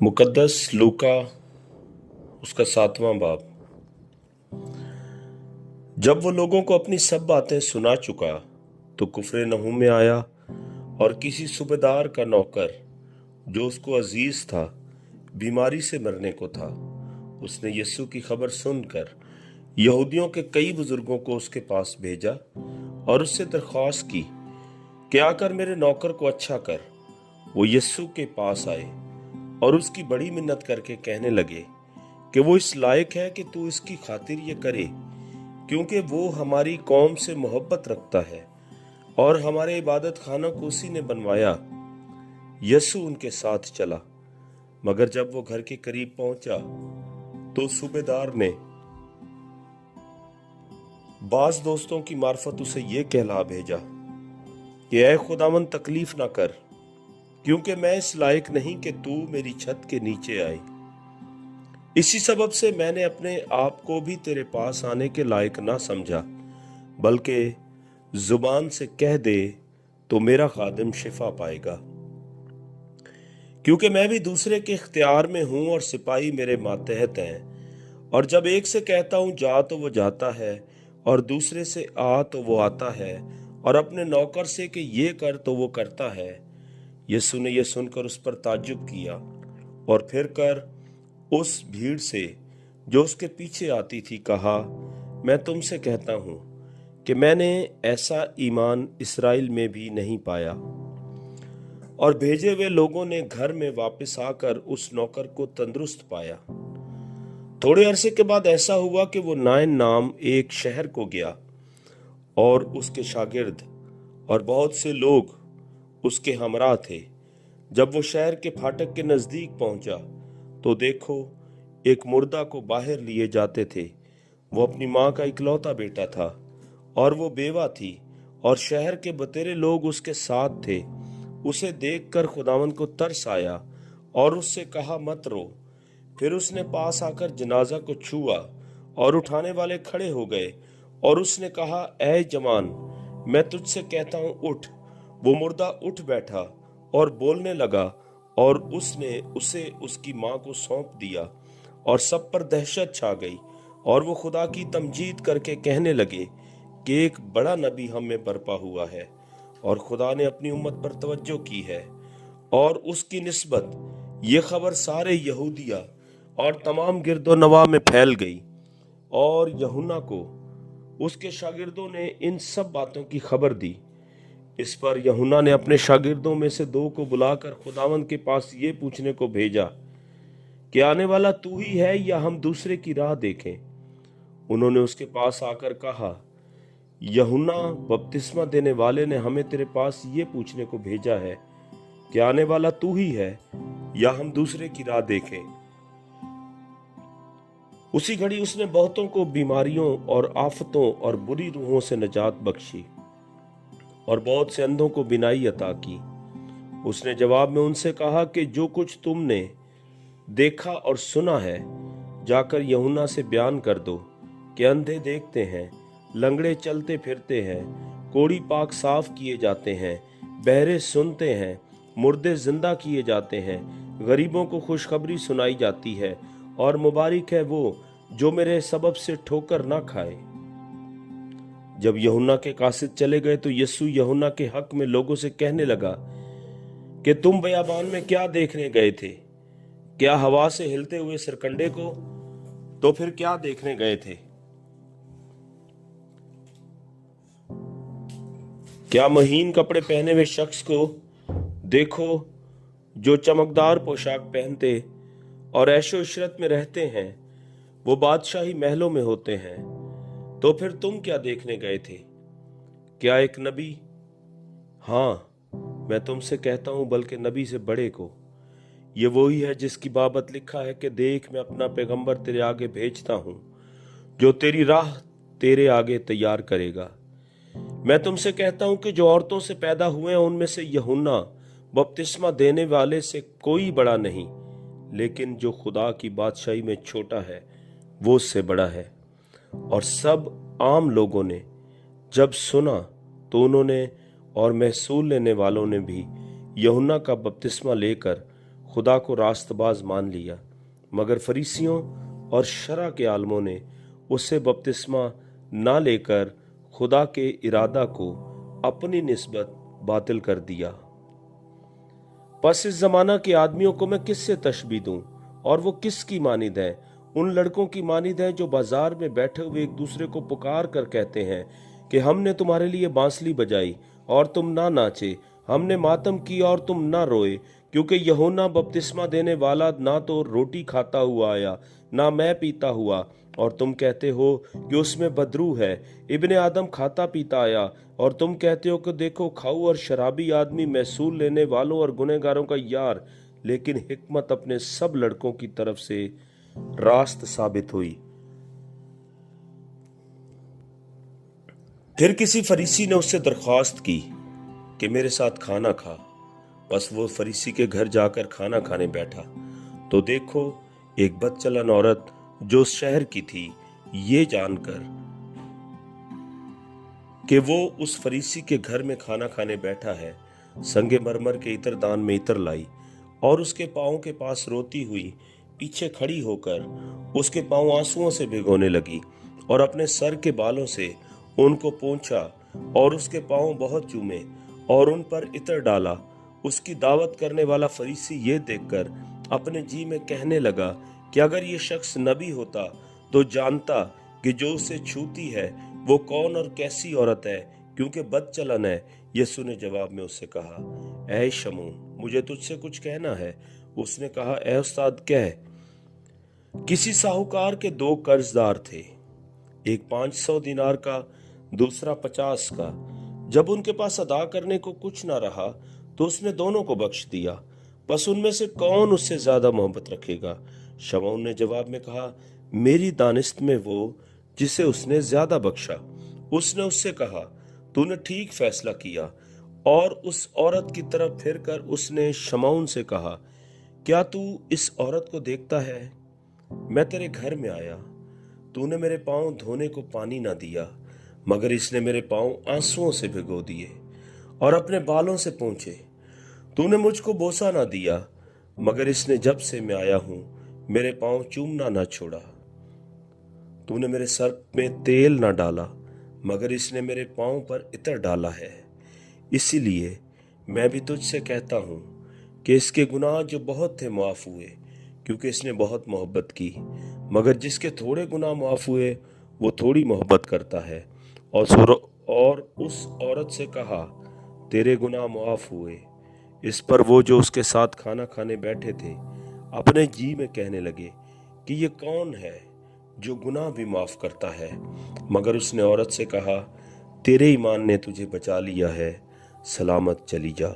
मुकद्दस लूका उसका 7वां बाब। जब वो लोगों को अपनी सब बातें सुना चुका तो कुफरनहूम में आया, और किसी सूबेदार का नौकर जो उसको अजीज था बीमारी से मरने को था। उसने यीशु की खबर सुनकर यहूदियों के कई बुजुर्गों को उसके पास भेजा और उससे दरख्वास्त की कि आकर मेरे नौकर को अच्छा कर। वो यीशु के पास आए और उसकी बड़ी मिन्नत करके कहने लगे कि वो इस लायक है कि तू इसकी खातिर ये करे, क्योंकि वो हमारी कौम से मोहब्बत रखता है और हमारे इबादत खाना को उसी ने बनवाया। यीशु उनके साथ चला, मगर जब वो घर के करीब पहुंचा तो सूबेदार ने बाज दोस्तों की मार्फत उसे ये कहला भेजा कि ऐ खुदावन तकलीफ ना कर, क्योंकि मैं इस लायक नहीं कि तू मेरी छत के नीचे आए। इसी सबब से मैंने अपने आप को भी तेरे पास आने के लायक ना समझा, बल्कि जुबान से कह दे तो मेरा खादिम शिफा पाएगा। क्योंकि मैं भी दूसरे के इख्तियार में हूं और सिपाही मेरे मातहत हैं, और जब एक से कहता हूं जा तो वो जाता है, और दूसरे से आ तो वो आता है, और अपने नौकर से कि ये कर तो वो करता है। यीशु ने यह सुनकर उस पर ताज्जुब किया और फिर कर उस भीड़ से जो उसके पीछे आती थी कहा, मैं तुमसे कहता हूं कि मैंने ऐसा ईमान इस्राएल में भी नहीं पाया। और भेजे हुए लोगों ने घर में वापस आकर उस नौकर को तंदुरुस्त पाया। थोड़े अरसे के बाद ऐसा हुआ कि वो नाइन नाम एक शहर को गया, और उसके शागिर्द और बहुत से लोग उसके हमरा थे। जब वो शहर के फाटक के नजदीक पहुंचा तो देखो, एक मुर्दा को बाहर लिए जाते थे। वो अपनी माँ का इकलौता बेटा था और वो बेवा थी, और शहर के बतेरे लोग उसके साथ थे। उसे देखकर खुदावंद को तरस आया और उससे कहा, मत रो। फिर उसने पास आकर जनाजा को छुआ, और उठाने वाले खड़े हो गए, और उसने कहा, ऐ जवान, मैं तुझसे कहता हूं, उठ। वो मुर्दा उठ बैठा और बोलने लगा, और उसने उसे उसकी माँ को सौंप दिया। और सब पर दहशत छा गई, और वो खुदा की तमजीद करके कहने लगे कि एक बड़ा नबी हम में बरपा हुआ है, और खुदा ने अपनी उम्मत पर तवज्जो की है। और उसकी निस्बत ये खबर सारे यहूदिया और तमाम गिरदो नवा में फैल गई, और यूहन्ना को उसके शागिर्दों ने इन सब बातों की खबर दी। इस पर यूहन्ना ने अपने शागिर्दों में से 2 को बुलाकर खुदावंद के पास ये पूछने को भेजा कि आने वाला तू ही है या हम दूसरे की राह देखें। उन्होंने उसके पास आकर कहा, यूहन्ना बपतिस्मा देने वाले ने हमें तेरे पास ये पूछने को भेजा है कि आने वाला तू ही है या हम दूसरे की राह देखें। उसी घड़ी उसने बहुतों को बीमारियों और आफतों और बुरी रूहों से निजात बख्शी, और बहुत से अंधों को बिनाई अता की। उसने जवाब में उनसे कहा कि जो कुछ तुमने देखा और सुना है, जाकर यूहन्ना से बयान कर दो कि अंधे देखते हैं, लंगड़े चलते फिरते हैं, कोढ़ी पाक साफ किए जाते हैं, बहरे सुनते हैं, मुर्दे जिंदा किए जाते हैं, गरीबों को खुशखबरी सुनाई जाती है, और मुबारक है वो जो मेरे सबब से ठोकर ना खाए। जब यूहन्ना के कासिद चले गए तो यीशु यूहन्ना के हक में लोगों से कहने लगा कि तुम बयाबान में क्या देखने गए थे? क्या हवा से हिलते हुए सरकंडे को? तो फिर क्या देखने गए थे? क्या महीन कपड़े पहने हुए शख्स को? देखो, जो चमकदार पोशाक पहनते और ऐशो इशरत में रहते हैं, वो बादशाही महलों में होते हैं। तो फिर तुम क्या देखने गए थे? क्या एक नबी? हाँ, मैं तुमसे कहता हूं, बल्कि नबी से बड़े को। ये वही है जिसकी बाबत लिखा है कि देख, मैं अपना पैगंबर तेरे आगे भेजता हूं, जो तेरी राह तेरे आगे तैयार करेगा। मैं तुमसे कहता हूं कि जो औरतों से पैदा हुए हैं उनमें से यूहन्ना बपतिस्मा देने वाले से कोई बड़ा नहीं, लेकिन जो खुदा की बादशाही में छोटा है वो उससे बड़ा है। और सब आम लोगों ने जब सुना तो उन्होंने और महसूल लेने वालों ने भी यूहन्ना का बपतिस्मा लेकर खुदा को रास्तबाज मान लिया। मगर फरीसियों और शरा के आलमों ने उससे बपतिस्मा ना लेकर खुदा के इरादा को अपनी निस्बत बातिल कर दिया। बस इस जमाना के आदमियों को मैं किससे तशबीह दूं, और वो किसकी मानिद है? उन लड़कों की मानिद है जो बाजार में बैठे हुए एक दूसरे को पुकार कर कहते हैं कि हमने तुम्हारे लिए बांसुरी बजाई और तुम ना नाचे, हमने मातम की और तुम ना रोए, क्योंकि यूहन्ना बपतिस्मा देने वाला ना तो रोटी खाता हुआ आया, ना मैं पीता हुआ, और तुम कहते हो कि उसमें बदरू है। इब्ने आदम खाता पीता आया, और तुम कहते हो कि देखो खाऊ और शराबी आदमी, महसूल लेने वालों और गुनहगारों का यार। लेकिन हिकमत अपने सब लड़कों की तरफ से रास्त साबित हुई। फिर किसी फरीसी ने उससे दरख्वास्त की कि मेरे साथ खाना खा। बस वो फरीसी के घर जाकर खाना खाने बैठा तो देखो, एक बदचलन औरत जो उस शहर की थी, ये जानकर कि वो उस फरीसी के घर में खाना खाने बैठा है, संगे मरमर के इत्रदान में इत्र लाई और उसके पांव के पास रोती हुई पीछे खड़ी होकर उसके पांव आंसुओं से भिगोने लगी और अपने सर के बालों से उनको पोंछा और उसके पांव बहुत चूमे और उन पर इत्र डाला। उसकी दावत करने वाला फरीसी ये देखकर अपने जी में कहने लगा कि अगर ये शख्स नबी होता तो जानता कि जो उसे छूती है वो कौन और कैसी औरत है, क्योंकि बदचलन है। यीशु ने जवाब में उससे कहा, ऐ शमून, मुझे तुझसे कुछ कहना है। उसने कहा, ऐ उस्ताद कह। किसी साहूकार के 2 कर्जदार थे, एक 500 दिनार का, दूसरा 50 का। जब उनके पास अदा करने को कुछ ना रहा तो उसने दोनों को बख्श दिया। बस उनमें से कौन उससे ज्यादा मोहब्बत रखेगा? शमौन ने जवाब में कहा, मेरी दानिस्त में वो जिसे उसने ज्यादा बख्शा। उसने उससे कहा, तूने ठीक फैसला किया। और उस औरत की तरफ फिरकर उसने शमौन से कहा, क्या तू इस औरत को देखता है? मैं तेरे घर में आया, तूने मेरे पांव धोने को पानी ना दिया, मगर इसने मेरे पांव आंसुओं से भिगो दिए और अपने बालों से पोंछे। तूने मुझको बोसा ना दिया, मगर इसने जब से मैं आया हूं मेरे पांव चूमना ना छोड़ा। तूने मेरे सर में तेल ना डाला, मगर इसने मेरे पांव पर इत्र डाला है। इसीलिए मैं भी तुझसे कहता हूं कि इसके गुनाह जो बहुत थे माफ हुए, क्योंकि इसने बहुत मोहब्बत की। मगर जिसके थोड़े गुनाह माफ हुए वो थोड़ी मोहब्बत करता है। और उस औरत से कहा, तेरे गुनाह माफ हुए। इस पर वो जो उसके साथ खाना खाने बैठे थे अपने जी में कहने लगे कि ये कौन है जो गुनाह भी माफ करता है? मगर उसने औरत से कहा, तेरे ईमान ने तुझे बचा लिया है, सलामत चली जा।